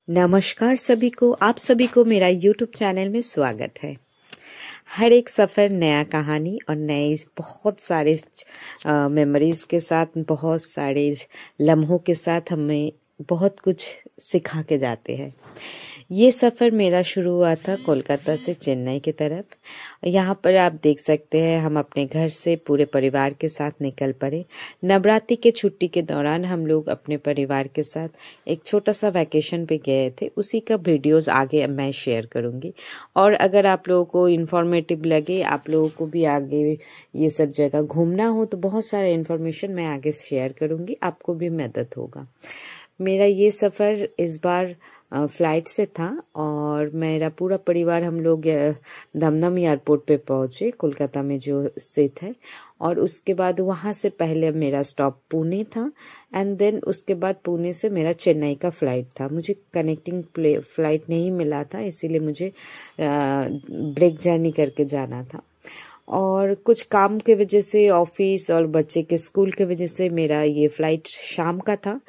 नमस्कार सभी को, आप सभी को मेरा YouTube चैनल में स्वागत है। हर एक सफ़र नया कहानी और नए बहुत सारे मेमोरीज़ के साथ, बहुत सारे लम्हों के साथ हमें बहुत कुछ सिखा के जाते हैं। ये सफ़र मेरा शुरू हुआ था कोलकाता से चेन्नई की तरफ। यहाँ पर आप देख सकते हैं हम अपने घर से पूरे परिवार के साथ निकल पड़े। नवरात्रि के छुट्टी के दौरान हम लोग अपने परिवार के साथ एक छोटा सा वैकेशन पे गए थे। उसी का वीडियोस आगे मैं शेयर करूँगी और अगर आप लोगों को इन्फॉर्मेटिव लगे, आप लोगों को भी आगे ये सब जगह घूमना हो तो बहुत सारा इन्फॉर्मेशन मैं आगे शेयर करूँगी, आपको भी मदद होगा। मेरा ये सफ़र इस बार फ्लाइट से था और मेरा पूरा परिवार हम लोग दमदम एयरपोर्ट पे पहुँचे, कोलकाता में जो स्थित है। और उसके बाद वहाँ से पहले मेरा स्टॉप पुणे था एंड देन उसके बाद पुणे से मेरा चेन्नई का फ़्लाइट था। मुझे कनेक्टिंग फ़्लाइट नहीं मिला था, इसीलिए मुझे ब्रेक जर्नी करके जाना था। और कुछ काम के वजह से, ऑफिस और बच्चे के स्कूल के वजह से मेरा ये फ़्लाइट शाम का था।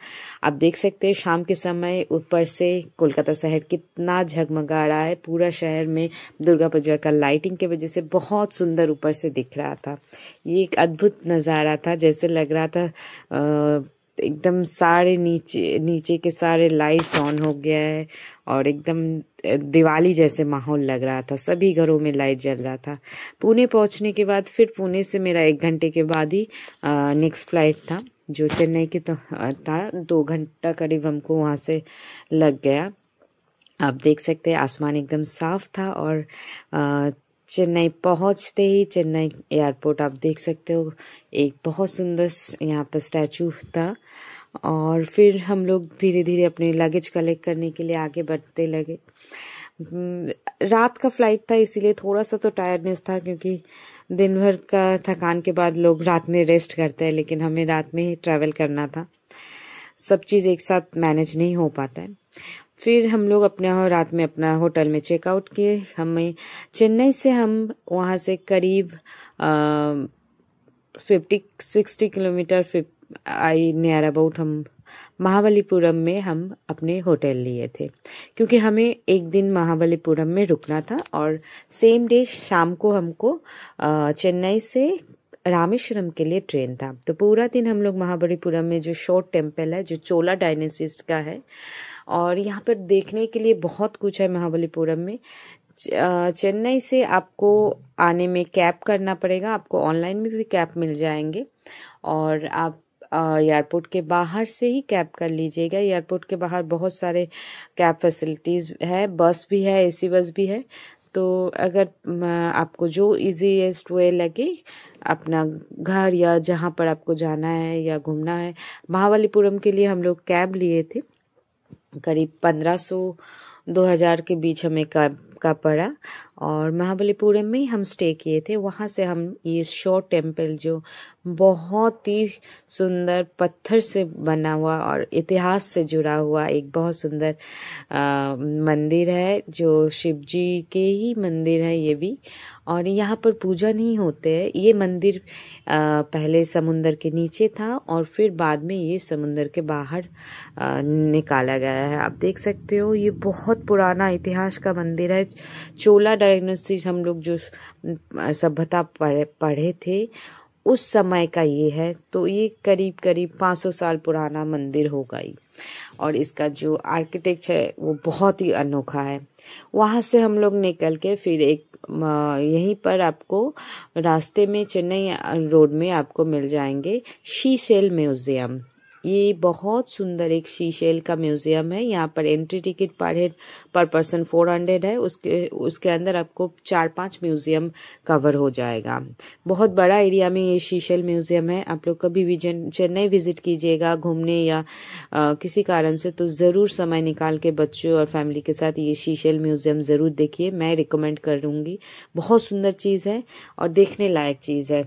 आप देख सकते हैं शाम के समय ऊपर से कोलकाता शहर कितना झगमगा रहा है। पूरा शहर में दुर्गा पूजा का लाइटिंग के वजह से बहुत सुंदर ऊपर से दिख रहा था। ये एक अद्भुत नज़ारा था, जैसे लग रहा था एकदम सारे नीचे के सारे लाइट्स ऑन हो गया है और एकदम दिवाली जैसे माहौल लग रहा था। सभी घरों में लाइट जल रहा था। पुणे पहुंचने के बाद फिर पुणे से मेरा 1 घंटे के बाद ही नेक्स्ट फ्लाइट था जो चेन्नई की था। 2 घंटा करीब हमको वहाँ से लग गया। आप देख सकते हैं आसमान एकदम साफ था और चेन्नई पहुंचते ही चेन्नई एयरपोर्ट आप देख सकते हो, एक बहुत सुंदर यहाँ पर स्टैचू था। और फिर हम लोग धीरे धीरे अपने लगेज कलेक्ट करने के लिए आगे बढ़ते लगे। रात का फ्लाइट था इसीलिए थोड़ा सा तो टायर्डनेस था, क्योंकि दिन भर का थकान के बाद लोग रात में रेस्ट करते हैं, लेकिन हमें रात में ही ट्रैवल करना था। सब चीज़ एक साथ मैनेज नहीं हो पाता है। फिर हम लोग रात में अपना होटल में चेकआउट किए। हमें चेन्नई से हम वहाँ से करीब 50-60 किलोमीटर नियर अबाउट हम महाबलीपुरम में हम अपने होटल लिए थे, क्योंकि हमें एक दिन महाबलीपुरम में रुकना था और सेम डे शाम को हमको चेन्नई से रामेश्वरम के लिए ट्रेन था। तो पूरा दिन हम लोग महाबलीपुरम में जो शोर टेम्पल है, जो चोला डायनेस्टी का है, और यहाँ पर देखने के लिए बहुत कुछ है महाबलीपुरम में। चेन्नई से आपको आने में कैब करना पड़ेगा, आपको ऑनलाइन में भी कैब मिल जाएंगे और आप एयरपोर्ट के बाहर से ही कैब कर लीजिएगा। एयरपोर्ट के बाहर बहुत सारे कैब फैसिलिटीज़ है, बस भी है, एसी बस भी है। तो अगर आपको जो इजीएस्ट वे लगे, अपना घर या जहाँ पर आपको जाना है या घूमना है। महाबलीपुरम के लिए हम लोग कैब लिए थे, करीब 1500-2000 के बीच हमें कैब का पड़ा और महाबलीपुरम में ही हम स्टे किए थे। वहाँ से हम ये शोर टेम्पल, जो बहुत ही सुंदर पत्थर से बना हुआ और इतिहास से जुड़ा हुआ एक बहुत सुंदर मंदिर है, जो शिव जी के ही मंदिर है ये भी। और यहाँ पर पूजा नहीं होते है। ये मंदिर पहले समुंदर के नीचे था और फिर बाद में ये समुंदर के बाहर निकाला गया है। आप देख सकते हो ये बहुत पुराना इतिहास का मंदिर है। चोला डायनेस्टी हम लोग जो सभ्यता पढ़े थे उस समय का ये है। तो ये करीब 500 साल पुराना मंदिर होगा ही, और इसका जो आर्किटेक्चर है वो बहुत ही अनोखा है। वहाँ से हम लोग निकल के फिर एक यहीं पर आपको रास्ते में चेन्नई रोड में आपको मिल जाएंगे सीशेल म्यूजियम। ये बहुत सुंदर एक सीशेल का म्यूजियम है। यहाँ पर एंट्री टिकट पर पर्सन 400 है। उसके अंदर आपको 4-5 म्यूजियम कवर हो जाएगा। बहुत बड़ा एरिया में ये सीशेल म्यूजियम है। आप लोग कभी भी चेन्नई विजिट कीजिएगा घूमने या किसी कारण से, तो ज़रूर समय निकाल के बच्चों और फैमिली के साथ ये सीशेल म्यूजियम ज़रूर देखिए। मैं रिकमेंड करूँगी, बहुत सुंदर चीज़ है और देखने लायक चीज़ है।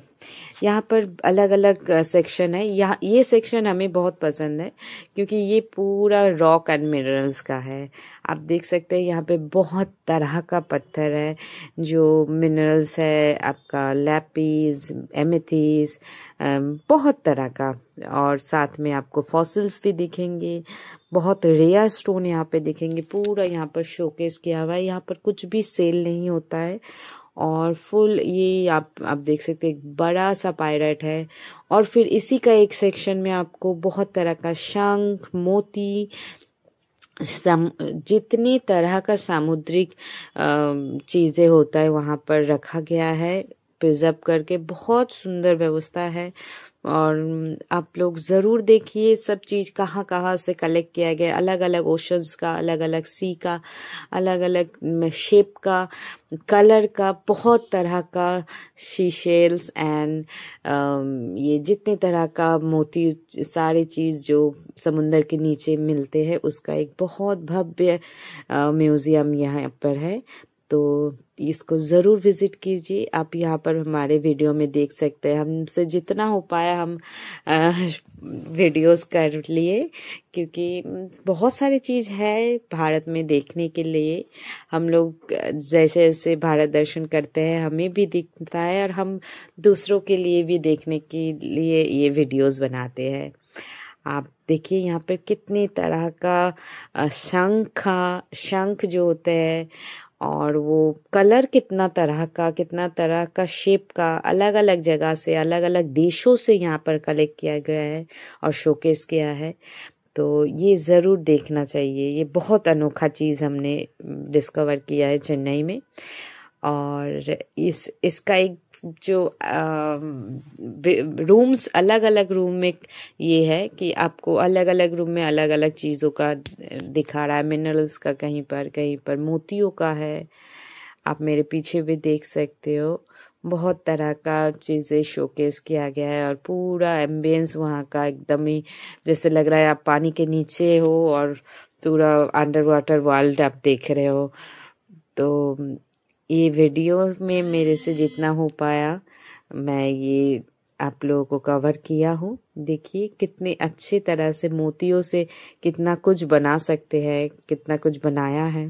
यहाँ पर अलग अलग सेक्शन है। यहाँ ये सेक्शन हमें बहुत पसंद है क्योंकि ये पूरा रॉक एंड मिनरल्स का है। आप देख सकते हैं यहाँ पे बहुत तरह का पत्थर है जो मिनरल्स है, आपका लैपिस, एमेथिस, बहुत तरह का। और साथ में आपको फॉसिल्स भी दिखेंगे, बहुत रेयर स्टोन यहाँ पे दिखेंगे। पूरा यहाँ पर शोकेस किया हुआ है। यहाँ पर कुछ भी सेल नहीं होता है और फुल ये आप देख सकते हैं एक बड़ा सा पायरेट है। और फिर इसी का एक सेक्शन में आपको बहुत तरह का शंख, मोती, जितनी तरह का सामुद्रिक चीज़ें होता है वहाँ पर रखा गया है प्रिजर्व करके। बहुत सुंदर व्यवस्था है और आप लोग ज़रूर देखिए सब चीज़ कहाँ कहाँ से कलेक्ट किया गया। अलग अलग ओशंस का, अलग अलग सी का, अलग अलग शेप का, कलर का, बहुत तरह का शीशेल्स एंड ये जितने तरह का मोती, सारी चीज़ जो समुंदर के नीचे मिलते हैं उसका एक बहुत भव्य म्यूज़ियम यहाँ पर है। तो इसको ज़रूर विज़िट कीजिए। आप यहाँ पर हमारे वीडियो में देख सकते हैं, हमसे जितना हो पाया हम वीडियोस कर लिए क्योंकि बहुत सारी चीज़ है भारत में देखने के लिए। हम लोग जैसे जैसे भारत दर्शन करते हैं हमें भी दिखता है और हम दूसरों के लिए भी देखने के लिए ये वीडियोस बनाते हैं। आप देखिए यहाँ पर कितने तरह का शंख जो होते हैं और वो कलर कितना तरह का शेप का, अलग अलग जगह से, अलग अलग देशों से यहाँ पर कलेक्ट किया गया है और शोकेस किया है। तो ये ज़रूर देखना चाहिए। ये बहुत अनोखा चीज़ हमने डिस्कवर किया है चेन्नई में। और इसका एक जो रूम्स, अलग अलग रूम में ये है कि आपको अलग अलग रूम में अलग अलग चीज़ों का दिखा रहा है। मिनरल्स का कहीं पर मोतियों का है। आप मेरे पीछे भी देख सकते हो बहुत तरह का चीज़ें शोकेस किया गया है और पूरा एम्बियंस वहाँ का एकदम ही जैसे लग रहा है आप पानी के नीचे हो और पूरा अंडर वाटर वर्ल्ड आप देख रहे हो। तो ये वीडियो में मेरे से जितना हो पाया मैं ये आप लोगों को कवर किया हूँ। देखिए कितने अच्छे तरह से मोतियों से कितना कुछ बना सकते हैं, कितना कुछ बनाया है।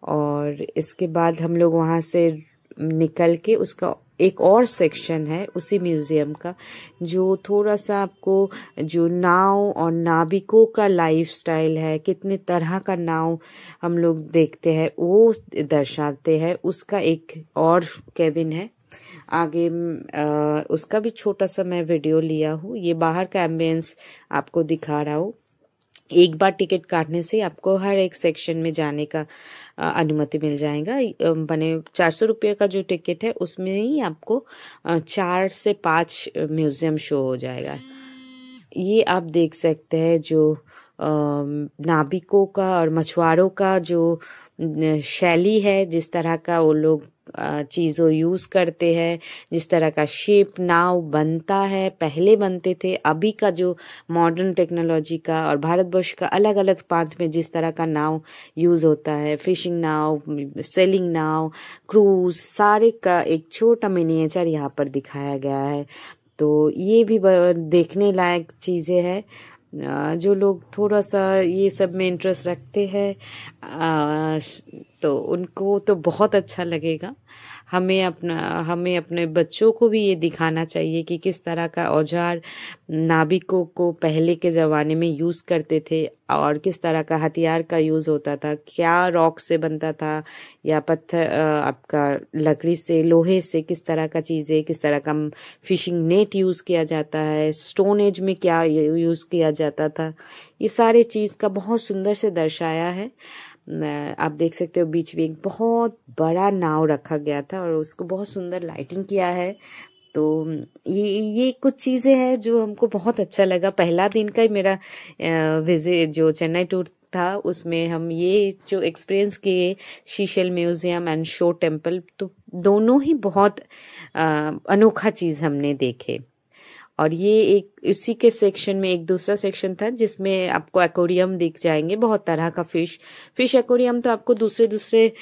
और इसके बाद हम लोग वहाँ से निकल के उसका एक और सेक्शन है उसी म्यूज़ियम का जो थोड़ा सा आपको जो नाव और नाविकों का लाइफस्टाइल है, कितने तरह का नाव हम लोग देखते हैं वो दर्शाते हैं। उसका एक और केबिन है आगे, उसका भी छोटा सा मैं वीडियो लिया हूँ। ये बाहर का एम्बियंस आपको दिखा रहा हूँ। एक बार टिकट काटने से आपको हर एक सेक्शन में जाने का अनुमति मिल जाएगा। बने 400 रुपये का जो टिकट है उसमें ही आपको 4 से 5 म्यूज़ियम शो हो जाएगा। ये आप देख सकते हैं जो नाविकों का और मछुआरों का जो शैली है, जिस तरह का वो लोग चीज़ों यूज़ करते हैं, जिस तरह का शेप नाव बनता है, पहले बनते थे, अभी का जो मॉडर्न टेक्नोलॉजी का और भारतवर्ष का अलग अलग प्रांत में जिस तरह का नाव यूज़ होता है, फिशिंग नाव, सेलिंग नाव, क्रूज, सारे का एक छोटा मिनिएचर यहाँ पर दिखाया गया है। तो ये भी देखने लायक चीज़ें हैं। जो लोग थोड़ा सा ये सब में इंटरेस्ट रखते हैं तो उनको तो बहुत अच्छा लगेगा। हमें अपने बच्चों को भी ये दिखाना चाहिए कि किस तरह का औजार नाविकों को पहले के ज़माने में यूज़ करते थे और किस तरह का हथियार का यूज़ होता था, क्या रॉक से बनता था या पत्थर, आपका लकड़ी से, लोहे से, किस तरह का चीज़ें, किस तरह का फिशिंग नेट यूज़ किया जाता है, स्टोन एज में क्या यूज़ किया जाता था। ये सारे चीज़ का बहुत सुंदर से दर्शाया है। आप देख सकते हो बीच में एक बहुत बड़ा नाव रखा गया था और उसको बहुत सुंदर लाइटिंग किया है। तो ये कुछ चीज़ें हैं जो हमको बहुत अच्छा लगा। पहला दिन का ही मेरा विजिट जो चेन्नई टूर था उसमें हम ये जो एक्सपीरियंस किए शीशेल म्यूज़ियम एंड शो टेम्पल, तो दोनों ही बहुत अनोखा चीज़ हमने देखे। और ये एक इसी के सेक्शन में एक दूसरा सेक्शन था जिसमें आपको एक्वेरियम दिख जाएंगे, बहुत तरह का फिश एक्वेरियम तो आपको दूसरे दूसरे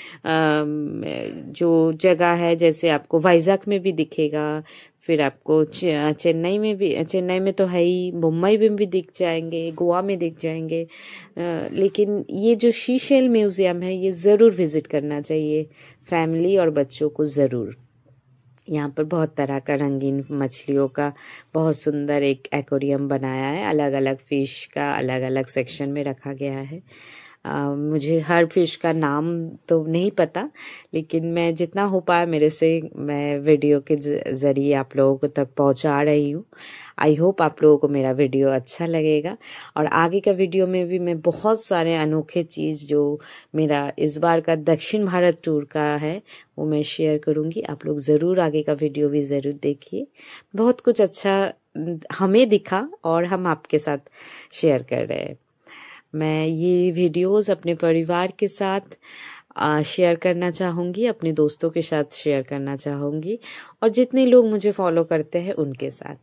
जो जगह है, जैसे आपको वाइजैक में भी दिखेगा, फिर आपको चेन्नई में तो है ही, मुंबई में भी दिख जाएंगे, गोवा में दिख जाएंगे। लेकिन ये जो सीशेल म्यूजियम है ये ज़रूर विजिट करना चाहिए फैमिली और बच्चों को ज़रूर। यहाँ पर बहुत तरह का रंगीन मछलियों का बहुत सुंदर एक एक्वेरियम बनाया है, अलग अलग फिश का अलग अलग सेक्शन में रखा गया है। मुझे हर फिश का नाम तो नहीं पता, लेकिन मैं जितना हो पाया मेरे से मैं वीडियो के ज़रिए आप लोगों को तक पहुँचा रही हूँ। आई होप आप लोगों को मेरा वीडियो अच्छा लगेगा, और आगे का वीडियो में भी मैं बहुत सारे अनोखे चीज़ जो मेरा इस बार का दक्षिण भारत टूर का है वो मैं शेयर करूँगी। आप लोग ज़रूर आगे का वीडियो भी ज़रूर देखिए, बहुत कुछ अच्छा हमें दिखा और हम आपके साथ शेयर कर रहे हैं। मैं ये वीडियोस अपने परिवार के साथ शेयर करना चाहूँगी, अपने दोस्तों के साथ शेयर करना चाहूँगी, और जितने लोग मुझे फॉलो करते हैं उनके साथ।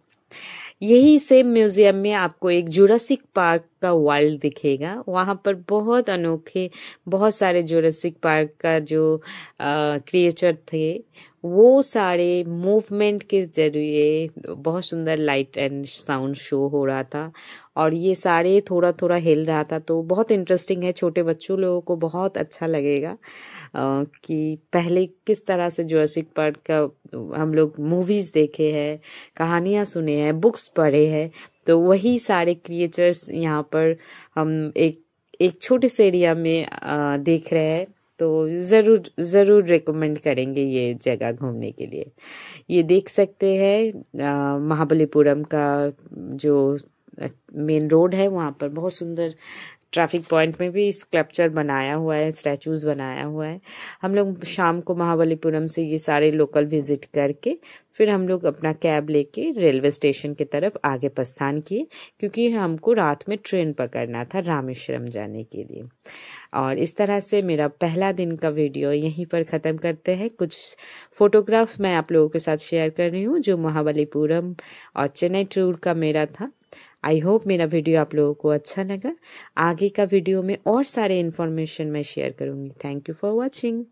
यही सेम म्यूजियम में आपको एक जुरासिक पार्क का वर्ल्ड दिखेगा। वहाँ पर बहुत अनोखे बहुत सारे जुरासिक पार्क का जो क्रिएचर थे वो सारे मूवमेंट के जरिए, बहुत सुंदर लाइट एंड साउंड शो हो रहा था और ये सारे थोड़ा थोड़ा हिल रहा था, तो बहुत इंटरेस्टिंग है। छोटे बच्चों लोगों को बहुत अच्छा लगेगा कि पहले किस तरह से जुरासिक पार्क का हम लोग मूवीज देखे हैं, कहानियां सुने हैं, बुक्स पढ़े हैं, तो वही सारे क्रिएचर्स यहाँ पर हम एक छोटे से एरिया में देख रहे हैं। तो ज़रूर रिकमेंड करेंगे ये जगह घूमने के लिए। ये देख सकते हैं महाबलीपुरम का जो मेन रोड है, वहाँ पर बहुत सुंदर ट्रैफिक पॉइंट में भी स्कल्पचर बनाया हुआ है, स्टैचूज बनाया हुआ है। हम लोग शाम को महाबलीपुरम से ये सारे लोकल विजिट करके फिर हम लोग अपना कैब लेके रेलवे स्टेशन की तरफ आगे प्रस्थान किए, क्योंकि हमको रात में ट्रेन पकड़ना था रामेश्वरम जाने के लिए। और इस तरह से मेरा पहला दिन का वीडियो यहीं पर ख़त्म करते हैं। कुछ फोटोग्राफ मैं आप लोगों के साथ शेयर कर रही हूँ जो महाबलीपुरम और चेन्नई टूर का मेरा था। आई होप मेरा वीडियो आप लोगों को अच्छा लगा। आगे का वीडियो में और सारे इन्फॉर्मेशन मैं शेयर करूँगी। Thank you for watching.